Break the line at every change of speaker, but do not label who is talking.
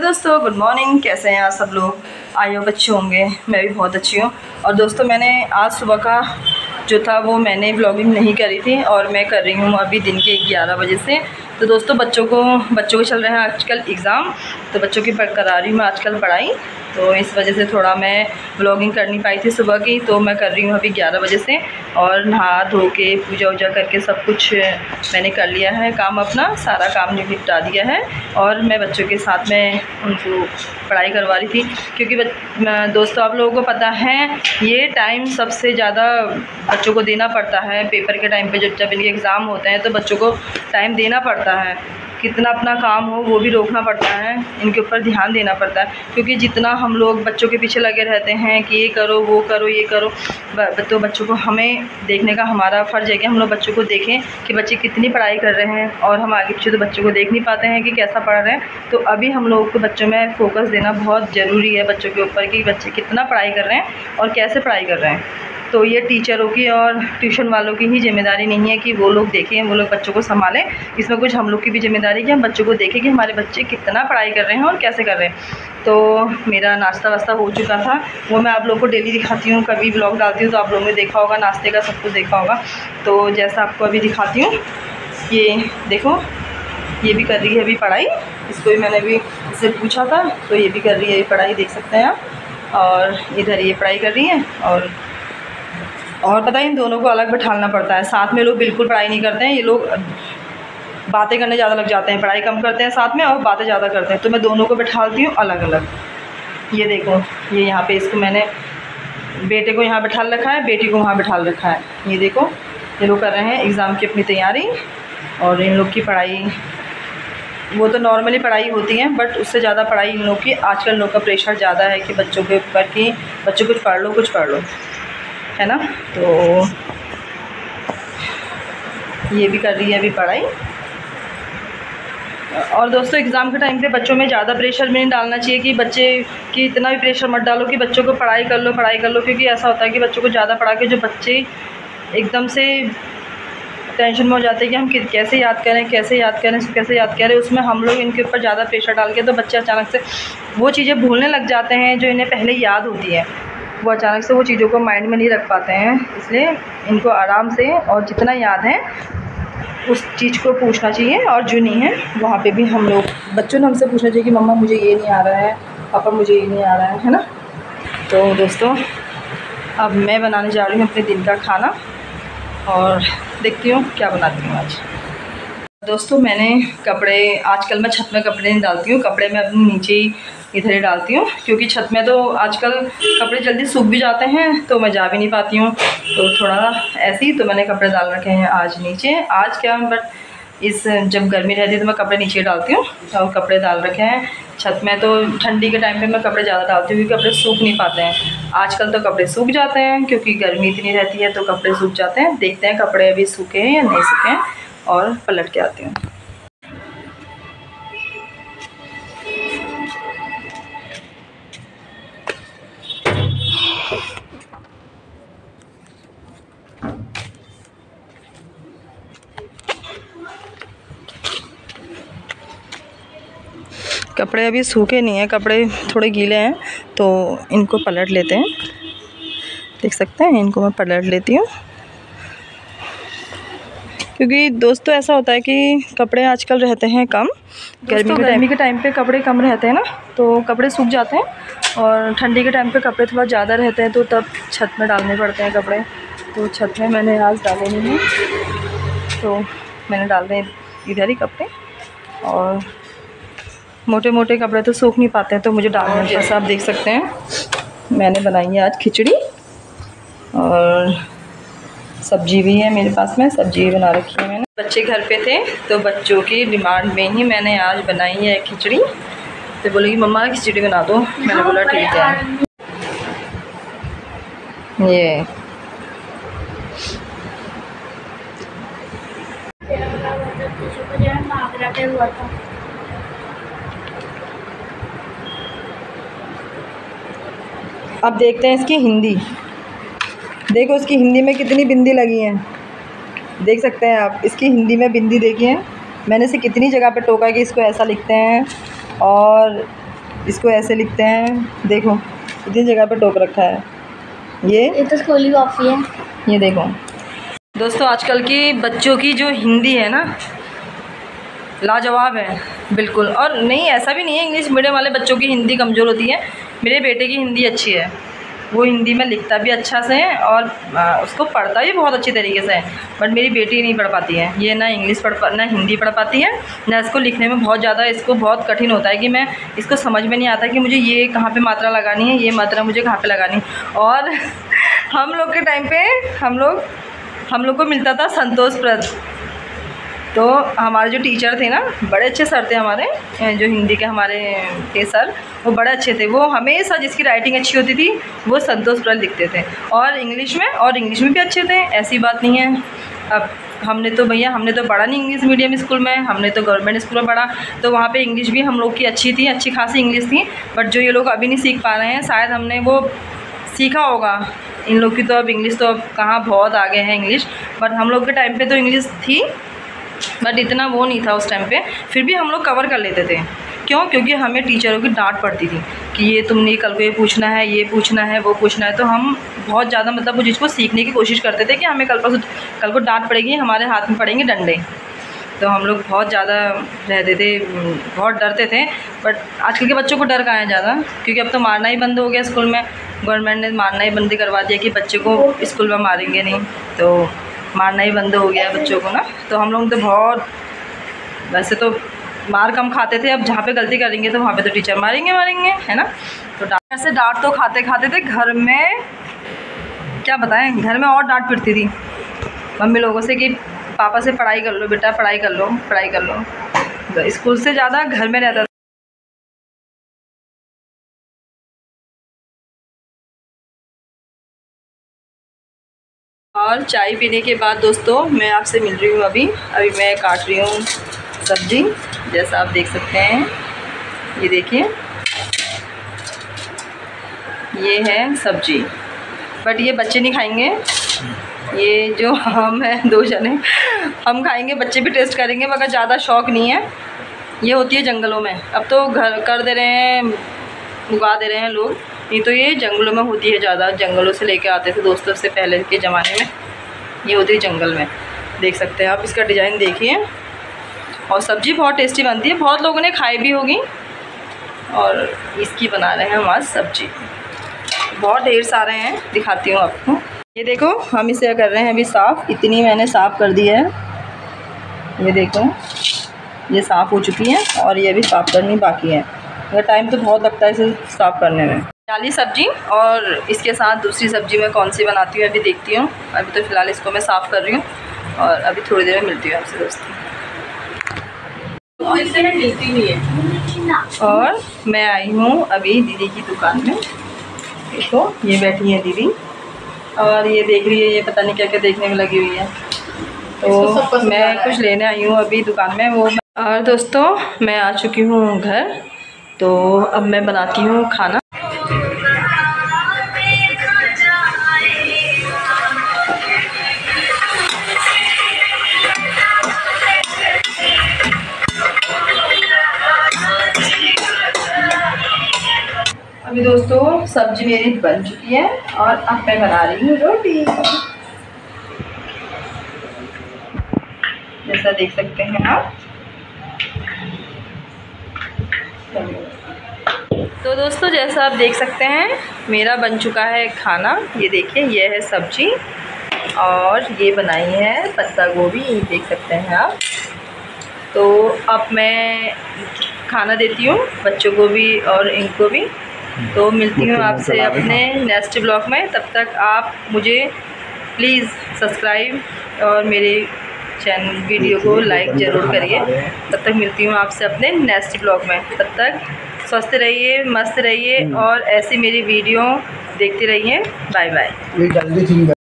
दोस्तों, good morning. कैसे हैं आप सब लोग? आई होप अच्छे होंगे। मैं भी बहुत अच्छी हूँ। और दोस्तों, मैंने आज सुबह का जो था वो मैंने व्लॉगिंग नहीं करी थी और मैं कर रही हूँ अभी दिन के 11 बजे से। तो दोस्तों, बच्चों को चल रहे हैं आजकल एग्ज़ाम, तो बच्चों की करा रही हूँ मैं आजकल पढ़ाई। तो इस वजह से थोड़ा मैं व्लॉगिंग कर नहीं पाई थी सुबह की, तो मैं कर रही हूँ अभी 11 बजे से। और नहा धो के पूजा वूजा करके सब कुछ मैंने कर लिया है, काम अपना सारा काम निपटा दिया है। और मैं बच्चों के साथ में उनको पढ़ाई करवा रही थी, क्योंकि दोस्तों आप लोगों को पता है ये टाइम सबसे ज़्यादा बच्चों को देना पड़ता है। पेपर के टाइम पे जब इनके एग्ज़ाम होते हैं तो बच्चों को टाइम देना पड़ता है। कितना अपना काम हो वो भी रोकना पड़ता है, इनके ऊपर ध्यान देना पड़ता है। क्योंकि जितना हम लोग बच्चों के पीछे लगे रहते हैं कि ये करो वो करो ये करो, तो बच्चों को हमें देखने का हमारा फ़र्ज़ है कि हम लोग बच्चों को देखें कि बच्चे कितनी पढ़ाई कर रहे हैं। और हम आगे पीछे तो बच्चों को देख नहीं पाते हैं कि कैसा पढ़ रहे हैं। तो अभी हम लोगों को बच्चों में फ़ोकस देना बहुत ज़रूरी है, बच्चों के ऊपर कि बच्चे कितना पढ़ाई कर रहे हैं और कैसे पढ़ाई कर रहे हैं। तो ये टीचरों की और ट्यूशन वालों की ही ज़िम्मेदारी नहीं है कि वो लोग देखें, वो लोग बच्चों को संभालें। इसमें कुछ हम लोग की भी ज़िम्मेदारी है कि हम बच्चों को देखें कि हमारे बच्चे कितना पढ़ाई कर रहे हैं और कैसे कर रहे हैं। तो मेरा नाश्ता वास्ता हो चुका था, वो मैं आप लोगों को डेली दिखाती हूँ। कभी व्लॉग डालती हूँ तो आप लोगों ने देखा होगा, नाश्ते का सब कुछ देखा होगा। तो जैसा आपको अभी दिखाती हूँ, ये देखो, ये भी कर रही है अभी पढ़ाई। इसको भी मैंने अभी इससे पूछा था, तो ये भी कर रही है पढ़ाई, देख सकते हैं आप। और इधर ये पढ़ाई कर रही हैं। और पता है, इन दोनों को अलग बैठाना पड़ता है। साथ में लोग बिल्कुल पढ़ाई नहीं करते हैं, ये लोग बातें करने ज़्यादा लग जाते हैं, पढ़ाई कम करते हैं साथ में और बातें ज़्यादा करते हैं। तो मैं दोनों को बैठाती हूँ अलग अलग। ये देखो, ये यहाँ पे इसको मैंने बेटे को यहाँ बैठा रखा है, बेटी को वहाँ बैठा रखा है। ये देखो, ये लोग कर रहे हैं एग्ज़ाम की अपनी तैयारी। और इन लोग की पढ़ाई वो तो नॉर्मली पढ़ाई होती है, बट उससे ज़्यादा पढ़ाई इन लोग की, आजकल लोग का प्रेशर ज़्यादा है कि बच्चों के ऊपर कि बच्चों कुछ पढ़ लो, है ना। तो ये भी कर रही है अभी पढ़ाई। और दोस्तों, एग्ज़ाम के टाइम पे बच्चों में ज़्यादा प्रेशर भी नहीं डालना चाहिए कि बच्चे कि इतना भी प्रेशर मत डालो कि बच्चों को पढ़ाई कर लो। क्योंकि ऐसा होता है कि बच्चों को ज़्यादा पढ़ा के जो बच्चे एकदम से टेंशन में हो जाते हैं कि हम कैसे याद करें, उसमें हम लोग इनके ऊपर ज़्यादा प्रेशर डाल के तो बच्चे अचानक से वो चीज़ें भूलने लग जाते हैं जो इन्हें पहले याद होती है। वो अचानक से वो चीज़ों को माइंड में नहीं रख पाते हैं। इसलिए इनको आराम से और जितना याद है उस चीज़ को पूछना चाहिए, और जो नहीं है वहाँ पे भी हम लोग बच्चों ने हमसे पूछना चाहिए कि मम्मा मुझे ये नहीं आ रहा है, पापा मुझे ये नहीं आ रहा है ना। तो दोस्तों, अब मैं बनाने जा रही हूँ अपने दिन का खाना और देखती हूँ क्या बनाती हूँ आज। दोस्तों, मैंने कपड़े आजकल मैं छत में कपड़े नहीं डालती हूँ, कपड़े मैं अपने नीचे ही इधर ही डालती हूँ। क्योंकि छत में तो आजकल कपड़े जल्दी सूख भी जाते हैं, तो मैं जा भी नहीं पाती हूँ। तो थोड़ा ऐसे ही तो मैंने कपड़े डाल रखे हैं आज नीचे। आज क्या, बट जब गर्मी रहती है तो मैं कपड़े नीचे डालती हूँ और कपड़े डाल रखे हैं छत में। तो ठंडी के टाइम पे मैं कपड़े ज़्यादा डालती हूँ क्योंकि कपड़े सूख नहीं पाते हैं। आजकल तो कपड़े सूख जाते हैं क्योंकि गर्मी इतनी रहती है, तो कपड़े सूख जाते हैं। देखते हैं कपड़े अभी सूखे हैं या नहीं सूखे हैं, और पलट के आती हूँ। कपड़े अभी सूखे नहीं हैं, कपड़े थोड़े गीले हैं, तो इनको पलट लेते हैं। देख सकते हैं, इनको मैं पलट लेती हूँ। क्योंकि दोस्तों ऐसा होता है कि कपड़े आजकल रहते हैं कम, गर्मी के टाइम पे कपड़े कम रहते हैं ना, तो कपड़े सूख जाते हैं। और ठंडी के टाइम पे कपड़े थोड़ा ज़्यादा रहते हैं, तो तब छत में डालने पड़ते हैं कपड़े। तो छत में मैंने आज डाले नहीं हैं, तो मैंने डाल रहे इधर ही कपड़े। और मोटे मोटे कपड़े तो सूख नहीं पाते हैं, तो मुझे डालना है। जैसा आप देख सकते हैं, मैंने बनाई है आज खिचड़ी, और सब्जी भी है मेरे पास में, सब्जी भी बना रखी है मैंने। बच्चे घर पे थे तो बच्चों की डिमांड में ही मैंने आज बनाई है खिचड़ी। तो बोले कि मम्मा खिचड़ी बना दो, मैंने बोला ठीक है। ये अब देखते हैं इसकी हिंदी। देखो इसकी हिंदी में कितनी बिंदी लगी है, देख सकते हैं आप। इसकी हिंदी में बिंदी देखिए, मैंने इसे कितनी जगह पे टोका कि इसको ऐसा लिखते हैं। और इसको ऐसे लिखते हैं, देखो इतनी जगह पे टोक रखा है। ये
तो स्कूल की कॉफ़ी है।
ये देखो दोस्तों, आजकल की बच्चों की जो हिंदी है ना, लाजवाब है बिल्कुल। और नहीं, ऐसा भी नहीं है इंग्लिश मीडियम वाले बच्चों की हिंदी कमज़ोर होती है। मेरे बेटे की हिंदी अच्छी है, वो हिंदी में लिखता भी अच्छा से है और उसको पढ़ता भी बहुत अच्छी तरीके से है। बट मेरी बेटी नहीं पढ़ पाती है, ये ना इंग्लिश ना हिंदी पढ़ पाती है, ना इसको लिखने में बहुत ज़्यादा इसको बहुत कठिन होता है कि मैं इसको समझ में नहीं आता कि मुझे ये कहाँ पे मात्रा लगानी है, ये मात्रा मुझे कहाँ पे लगानी है। और हम लोग के टाइम पे हम लोग को मिलता था संतोषप्रद। तो हमारे जो टीचर थे ना, बड़े अच्छे सर थे हमारे, जो हिंदी के हमारे थे सर, वो बड़े अच्छे थे। वो हमेशा जिसकी राइटिंग अच्छी होती थी वो संतोषप्रद लिखते थे, और इंग्लिश में भी अच्छे थे, ऐसी बात नहीं है। अब हमने तो पढ़ा नहीं इंग्लिश मीडियम स्कूल में, हमने तो गवर्नमेंट स्कूल में पढ़ा, तो वहाँ पे इंग्लिश भी हम लोग की अच्छी थी, अच्छी खासी इंग्लिश थी। बट जो ये लोग अभी नहीं सीख पा रहे हैं, शायद हमने वो सीखा होगा। इन लोग की तो अब इंग्लिश तो अब कहाँ, बहुत आगे है इंग्लिश। बट हम लोग के टाइम पे तो इंग्लिश थी, बट इतना वो नहीं था उस टाइम पे, फिर भी हम लोग कवर कर लेते थे। क्यों? क्योंकि हमें टीचरों की डांट पड़ती थी कि ये तुमने कल को ये पूछना है, ये पूछना है, वो पूछना है। तो हम बहुत ज़्यादा मतलब वो चीज़ को सीखने की कोशिश करते थे कि हमें कल को डांट पड़ेगी, हमारे हाथ में पड़ेंगे डंडे। तो हम लोग बहुत ज़्यादा रहते थे, बहुत डरते थे। बट आजकल के बच्चों को डर कहाँ है ज़्यादा, क्योंकि अब तो मारना ही बंद हो गया स्कूल में। गवर्नमेंट ने मारना ही बंद करवा दिया कि बच्चे को स्कूल में मारेंगे नहीं, तो मारना ही बंद हो गया बच्चों को ना। तो हम लोग तो बहुत, वैसे तो मार कम खाते थे, अब जहाँ पे गलती करेंगे तो वहाँ पे तो टीचर मारेंगे है ना। तो ऐसे डांट तो खाते थे घर में, क्या बताएं, घर में और डांट पिटती थी मम्मी लोगों से कि पापा से पढ़ाई कर लो बेटा, पढ़ाई कर लो। तो स्कूल से ज़्यादा घर में रहता था। और चाय पीने के बाद दोस्तों मैं आपसे मिल रही हूँ। अभी मैं काट रही हूँ सब्ज़ी, जैसा आप देख सकते हैं। ये देखिए, ये है सब्ज़ी, बट ये बच्चे नहीं खाएंगे। ये जो हम हैं 2 जने, हम खाएंगे, बच्चे भी टेस्ट करेंगे, मगर ज़्यादा शौक़ नहीं है। ये होती है जंगलों में, अब तो घर कर दे रहे हैं, उगा दे रहे हैं लोग, नहीं तो ये जंगलों में होती है ज़्यादा। जंगलों से लेके आते थे दोस्तों से पहले के ज़माने में, ये होती है जंगल में। देख सकते हैं आप, इसका डिज़ाइन देखिए। और सब्ज़ी बहुत टेस्टी बनती है, बहुत लोगों ने खाई भी होगी। और इसकी बना रहे हैं हम आज सब्ज़ी, बहुत ढेर सारे हैं, दिखाती हूँ आपको। ये देखो, हम इसे कर रहे हैं अभी साफ़। इतनी मैंने साफ़ कर दी है, ये देखो, ये साफ़ हो चुकी है और ये अभी साफ़ करनी बाकी है। मगर टाइम तो बहुत लगता है इसे साफ़ करने में। दाली सब्ज़ी, और इसके साथ दूसरी सब्ज़ी मैं कौन सी बनाती हूँ अभी देखती हूँ। अभी तो फ़िलहाल इसको मैं साफ़ कर रही हूँ, और अभी थोड़ी देर में मिलती हूँ आपसे दोस्तों। और इससे मिलती नहीं है। और मैं आई हूँ अभी दीदी की दुकान में। देखो, ये बैठी है दीदी, और ये देख रही है, ये पता नहीं क्या क्या देखने में लगी हुई है। तो मैं कुछ लेने आई हूँ अभी दुकान में वो। और दोस्तों मैं आ चुकी हूँ घर, तो अब मैं बनाती हूँ खाना। अभी दोस्तों सब्जी मेरी बन चुकी है, और अब मैं बना रही हूँ रोटी, जैसा देख सकते हैं आप। तो दोस्तों जैसा आप देख सकते हैं, मेरा बन चुका है खाना। ये देखिए, ये है सब्जी, और ये बनाई है पत्ता गोभी, देख सकते हैं आप। तो अब मैं खाना देती हूँ बच्चों को भी और इनको भी। तो मिलती हूँ आपसे अपने नेक्स्ट ब्लॉग में। तब तक आप मुझे प्लीज़ सब्सक्राइब और मेरे चैनल वीडियो को लाइक ज़रूर करिए। तब तक मिलती हूँ आपसे अपने नेक्स्ट ब्लॉग में। तब तक स्वस्थ रहिए, मस्त रहिए, और ऐसी मेरी वीडियो देखते रहिए। Bye bye.